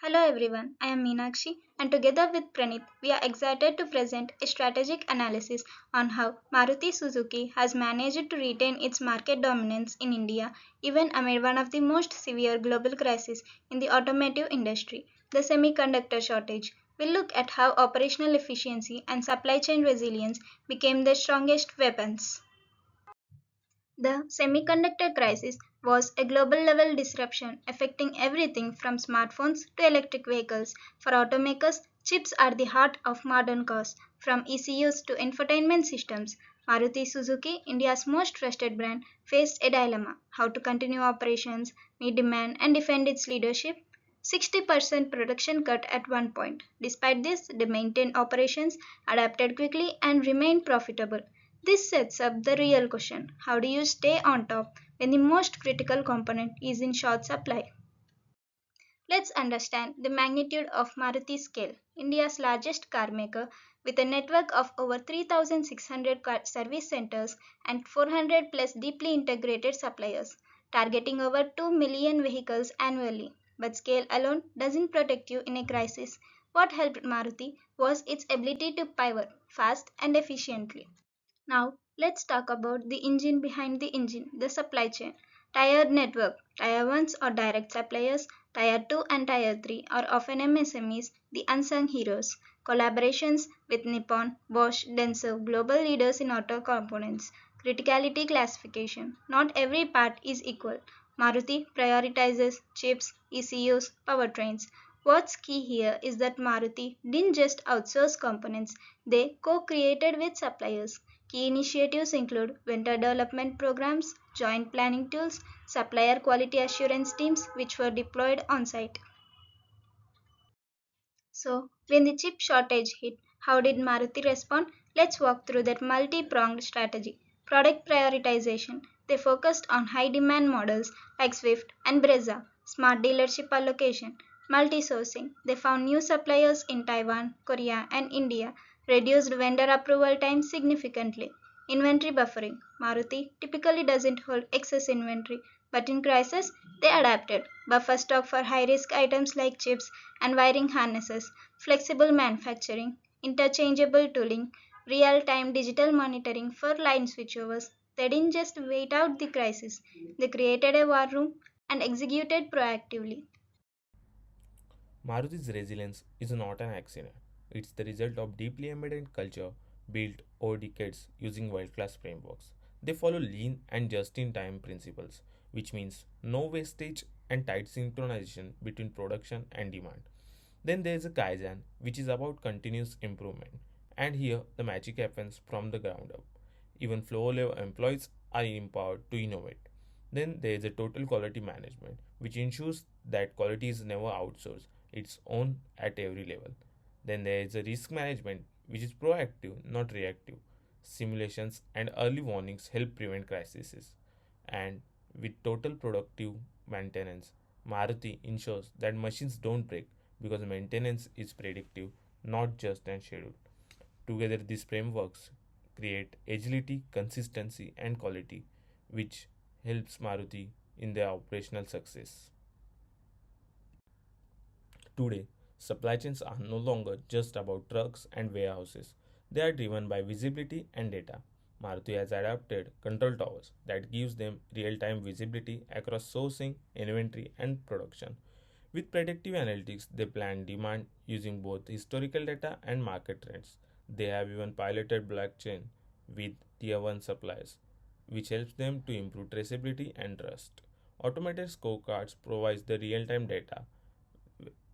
Hello everyone, I am Meenakshi and together with Pranit, we are excited to present a strategic analysis on how Maruti Suzuki has managed to retain its market dominance in India even amid one of the most severe global crises in the automotive industry, the semiconductor shortage. We'll look at how operational efficiency and supply chain resilience became their strongest weapons. The semiconductor crisis was a global level disruption affecting everything from smartphones to electric vehicles. For automakers, chips are the heart of modern cars, from ECUs to infotainment systems. Maruti Suzuki, India's most trusted brand, faced a dilemma: how to continue operations, meet demand, and defend its leadership. 60% production cut at one point. Despite this, they maintained operations, adapted quickly, and remained profitable. This sets up the real question: how do you stay on top when the most critical component is in short supply? Let's understand the magnitude of Maruti's scale. India's largest car maker, with a network of over 3,600 service centers and 400 plus deeply integrated suppliers, targeting over 2 million vehicles annually. But scale alone doesn't protect you in a crisis. What helped Maruti was its ability to pivot fast and efficiently. Now, let's talk about the engine behind the engine, the supply chain. Tier network. Tier 1s or direct suppliers, Tier 2 and Tier 3 are often MSMEs, the unsung heroes. Collaborations with Nippon, Bosch, Denso, global leaders in auto components. Criticality classification. Not every part is equal. Maruti prioritizes chips, ECUs, powertrains. What's key here is that Maruti didn't just outsource components, they co created with suppliers. Key initiatives include vendor development programs, joint planning tools, supplier quality assurance teams which were deployed on site. So, when the chip shortage hit, how did Maruti respond? Let's walk through that multi pronged strategy. Product prioritization. They focused on high demand models like Swift and Brezza. Smart dealership allocation. Multi sourcing. They found new suppliers in Taiwan, Korea, and India, reduced vendor approval time significantly. Inventory buffering. Maruti typically doesn't hold excess inventory, but in crisis, they adapted. Buffer stock for high risk items like chips and wiring harnesses, flexible manufacturing, interchangeable tooling, real time digital monitoring for line switchovers. They didn't just wait out the crisis, they created a war room and executed proactively. Maruti's resilience is not an accident. It's the result of deeply embedded culture built over decades using world class frameworks. They follow lean and just in time principles, which means no wastage and tight synchronization between production and demand. Then there is a Kaizen, which is about continuous improvement. And here the magic happens from the ground up. Even floor level employees are empowered to innovate. Then there is a total quality management, which ensures that quality is never outsourced, it's owned at every level. Then there is a risk management, which is proactive, not reactive. Simulations and early warnings help prevent crises. And with total productive maintenance, Maruti ensures that machines don't break because maintenance is predictive, not just and scheduled. Together, these frameworks create agility, consistency, and quality, which helps Maruti in their operational success. Today, supply chains are no longer just about trucks and warehouses. They are driven by visibility and data. Maruti has adapted control towers that gives them real-time visibility across sourcing, inventory, and production. With predictive analytics, they plan demand using both historical data and market trends. They have even piloted blockchain with tier 1 suppliers, which helps them to improve traceability and trust. Automated scorecards provides the real-time data.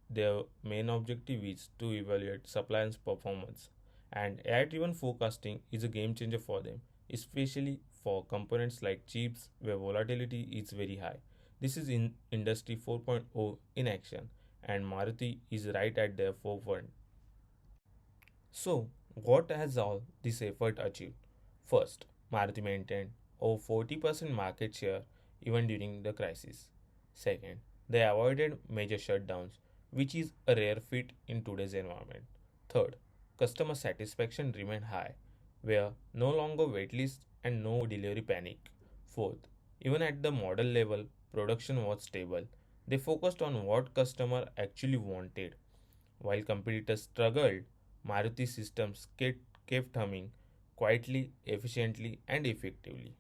Their main objective is to evaluate suppliers' performance, and AI-driven forecasting is a game changer for them, especially for components like chips where volatility is very high. This is in Industry 4.0 in action, and Maruti is right at their forefront. So, what has all this effort achieved? First, Maruti maintained over 40% market share even during the crisis. Second, they avoided major shutdowns, which is a rare feat in today's environment. Third, customer satisfaction remained high, where no longer waitlist and no delivery panic. Fourth, even at the model level, production was stable. They focused on what customer actually wanted. While competitors struggled, Maruti systems kept humming quietly, efficiently, and effectively.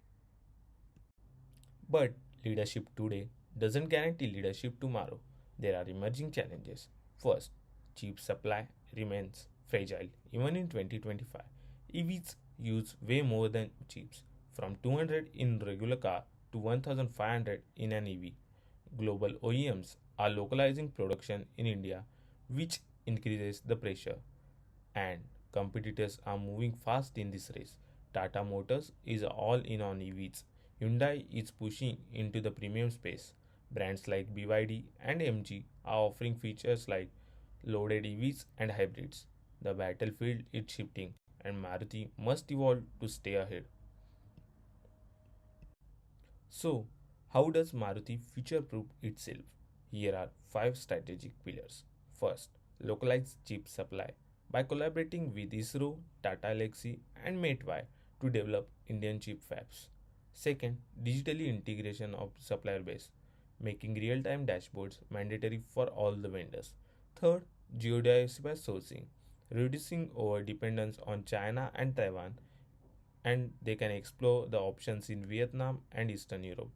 But leadership today doesn't guarantee leadership tomorrow. There are emerging challenges. First, chip supply remains fragile. Even in 2025, EVs use way more than chips, from 200 in regular car to 1500 in an EV. Global OEMs are localizing production in India, which increases the pressure, and competitors are moving fast in this race. Tata Motors is all in on EVs. Hyundai is pushing into the premium space. Brands like BYD and MG are offering features like loaded EVs and hybrids. The battlefield is shifting, and Maruti must evolve to stay ahead. So, how does Maruti future proof itself? Here are 5 strategic pillars. First, localized chip supply. By collaborating with ISRO, Tata Elxsi, and Matewai to develop Indian chip fabs. Second, digitally integration of supplier base, making real-time dashboards mandatory for all the vendors. Third, geodiversified sourcing, reducing over dependence on China and Taiwan, and they can explore the options in Vietnam and Eastern Europe.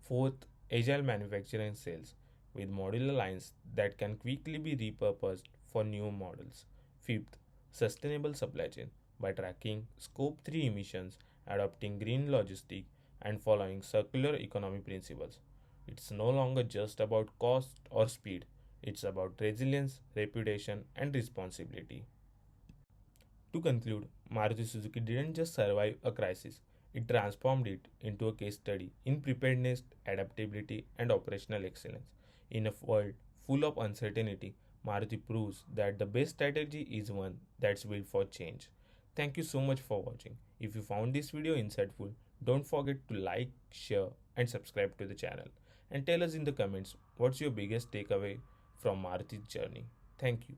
Fourth, agile manufacturing sales with modular lines that can quickly be repurposed for new models. Fifth, sustainable supply chain by tracking scope 3 emissions, adopting green logistics, and following circular economy principles. It's no longer just about cost or speed, it's about resilience, reputation, and responsibility. To conclude, Maruti Suzuki didn't just survive a crisis, it transformed it into a case study in preparedness, adaptability, and operational excellence. In a world full of uncertainty, Maruti proves that the best strategy is one that's built for change. Thank you so much for watching. If you found this video insightful, don't forget to like, share, and subscribe to the channel. And tell us in the comments what's your biggest takeaway from Maruti's journey. Thank you.